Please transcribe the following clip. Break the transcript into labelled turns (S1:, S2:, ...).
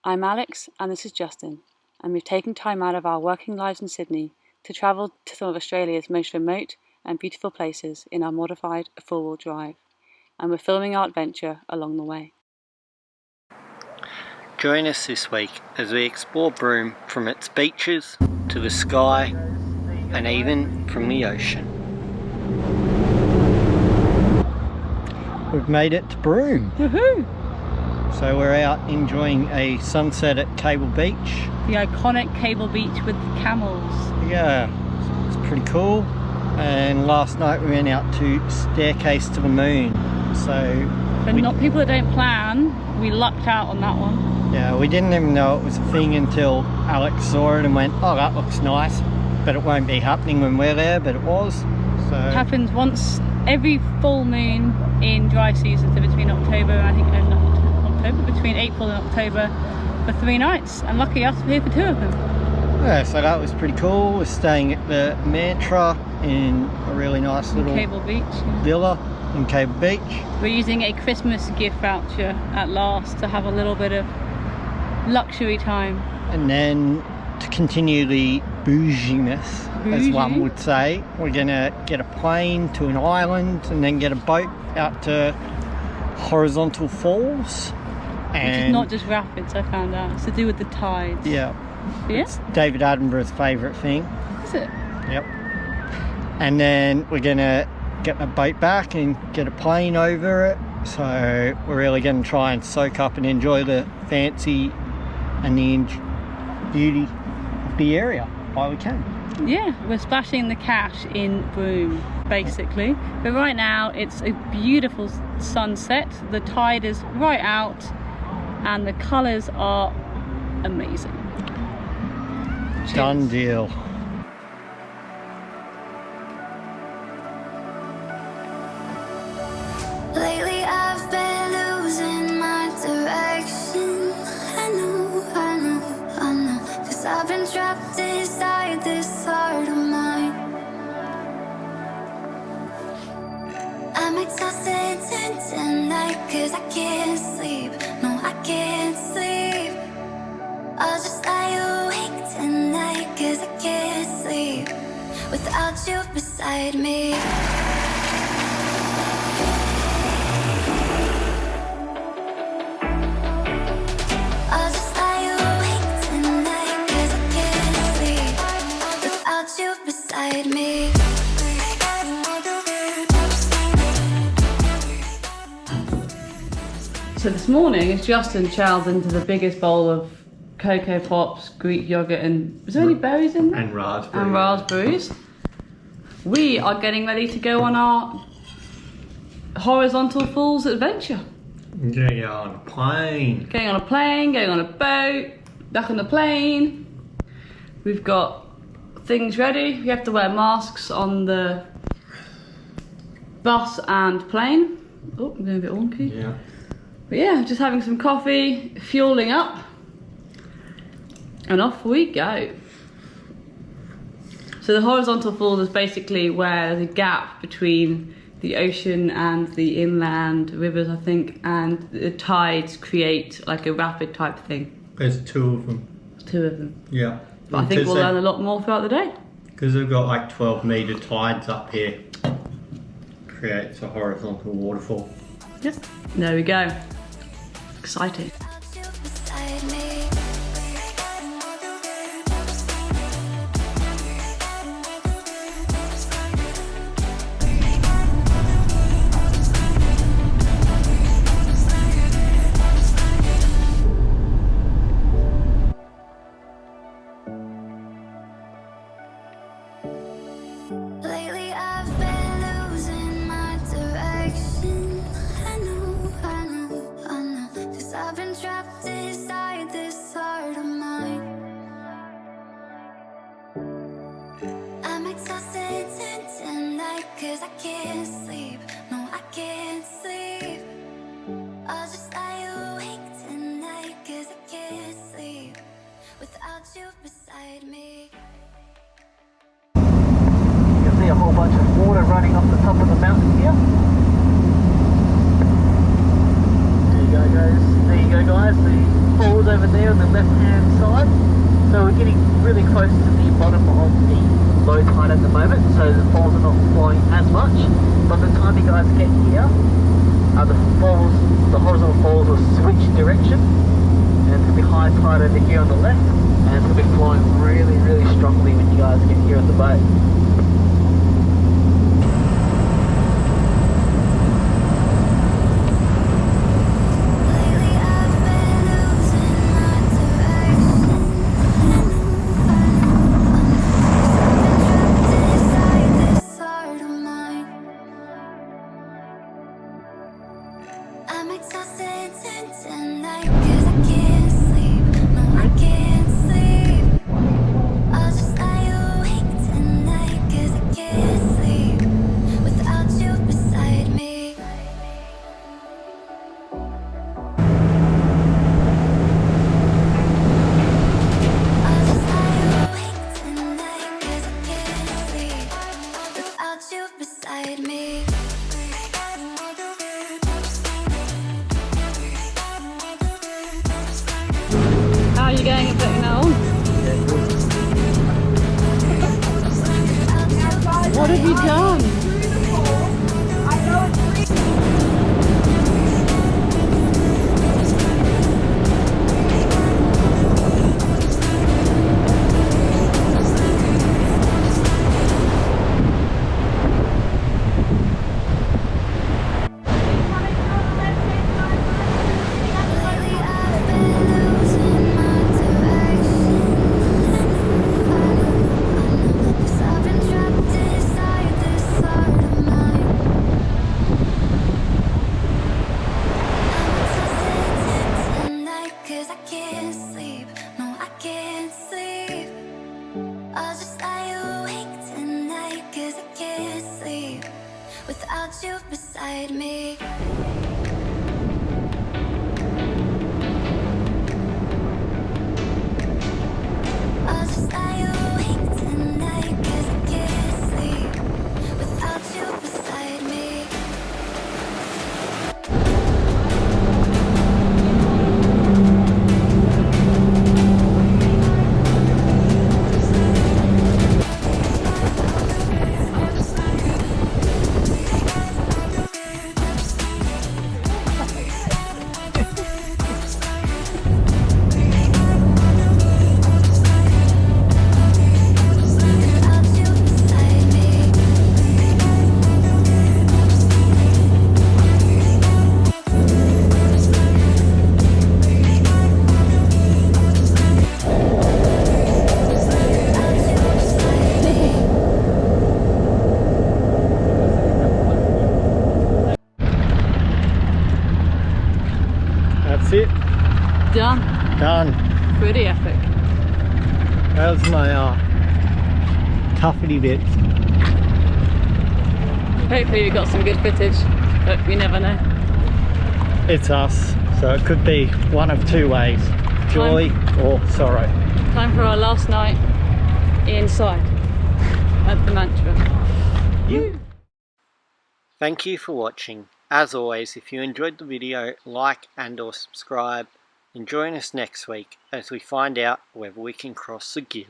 S1: I'm Alex and this is Justin, and we've taken time out of our working lives in Sydney to travel to some of Australia's most remote and beautiful places in our modified four-wheel drive, and we're filming our adventure along the way.
S2: Join us this week as we explore Broome from its beaches to the sky and even from the ocean. We've made it to Broome.
S1: Woohoo!
S2: So we're out enjoying a sunset at Cable Beach.
S1: The iconic Cable Beach with the camels.
S2: Yeah, it's pretty cool. And last night we went out to Staircase to the Moon. So
S1: for not people that don't plan, we lucked out on that one.
S2: Yeah, we didn't even know it was a thing until Alex saw it and went, oh, that looks nice, but it won't be happening when we're there, but it was. So
S1: it happens once every full moon in dry season, so between October and I think between April and October for 3 nights, and lucky us, we're here for 2 of them.
S2: Yeah, so that was pretty cool. We're staying at the Mantra in a really nice little
S1: Cable Beach
S2: villa in Cable Beach.
S1: We're using a Christmas gift voucher at last to have a little bit of luxury time.
S2: And then to continue the bouginess, as one would say, we're gonna get a plane to an island and then get a boat out to Horizontal Falls.
S1: Which is not just rapids, I found out. It's to do with the tides.
S2: Yeah.
S1: Yeah?
S2: It's David Attenborough's favourite thing.
S1: Is it?
S2: Yep. And then we're gonna get a boat back and get a plane over it. So we're really gonna try and soak up and enjoy the fancy and the beauty of the area while we can.
S1: Yeah, we're splashing the cash in Broome, basically. But right now it's a beautiful sunset. The tide is right out and the colours are amazing. Cheers.
S2: Done deal.
S3: Lately I've been losing my direction. I know, 'cause I've been trapped inside this heart of mine. I might toss it tonight 'cause I can't sleep. No, I can't sleep. I'll just lie awake tonight 'cause I can't sleep without you beside me. I'll just lie awake tonight 'cause I can't sleep without you beside me.
S1: So this morning, as Justin chowed into the biggest bowl of Cocoa Pops, Greek yogurt, and was there any berries in there?
S2: And raspberries.
S1: And raspberries. We are getting ready to go on our Horizontal Falls adventure.
S2: Getting on a plane.
S1: Getting on a plane, going on a boat, back on the plane. We've got things ready. We have to wear masks on the bus and plane. Oh, I'm going a bit wonky.
S2: Yeah.
S1: But yeah, just having some coffee, fueling up, and off we go. So the Horizontal Falls is basically where there's a gap between the ocean and the inland rivers, I think, and the tides create like a rapid type thing.
S2: There's 2 of them.
S1: 2 of them.
S2: Yeah.
S1: But I think we'll learn a lot more throughout the day.
S2: Because they've got like 12-metre tides up here. Creates a horizontal waterfall.
S1: Yep. There we go. Exciting.
S3: Without you beside me. Lately I've been losing my direction. I know, 'cause I've been trapped inside this heart of mine. I might toss it tonight 'cause I can't sleep. No, I can't sleep. I'll just lie awake tonight 'cause I can't sleep without you beside me.
S4: A whole bunch of water running off the top of the mountain here. There you go, guys. There you go. go guys, the falls over there on the left hand side. So we're getting really close to the bottom of the low tide at the moment, so the falls are not flowing as much. By the time you guys get here, the horizontal falls will switch direction, and it's going to be high tide over here on the left, and it's going to be flowing really, really strongly when you guys get here at the boat.
S3: I'm exhausted tonight 'cause I can't sleep. No, I can't sleep. I'll just lie awake tonight 'cause I can't sleep without you beside me. I'll just lie awake tonight 'cause I can't sleep without you beside me.
S1: How are you going at putting that on? What have you done?
S3: Lately I've been losing my direction. I know, 'cause I've been trapped inside this heart of mine. I'm exhausted tonight 'cause I can't sleep. No, I can't sleep. I'll just lie awake tonight 'cause I can't sleep without you beside me. I'll just lie awake tonight 'cause I can't sleep without you beside me. Without you beside me.
S2: That's it.
S1: Done.
S2: Done.
S1: Pretty epic.
S2: That was my toughety bits.
S1: Hopefully we got some good footage, but we never know.
S2: It's us, so it could be one of two ways: joy or sorrow.
S1: Time for our last night inside at the mantra.
S2: Thank you for watching. As always, if you enjoyed the video, like and or subscribe, and join us next week as we find out whether we can cross the Gibb.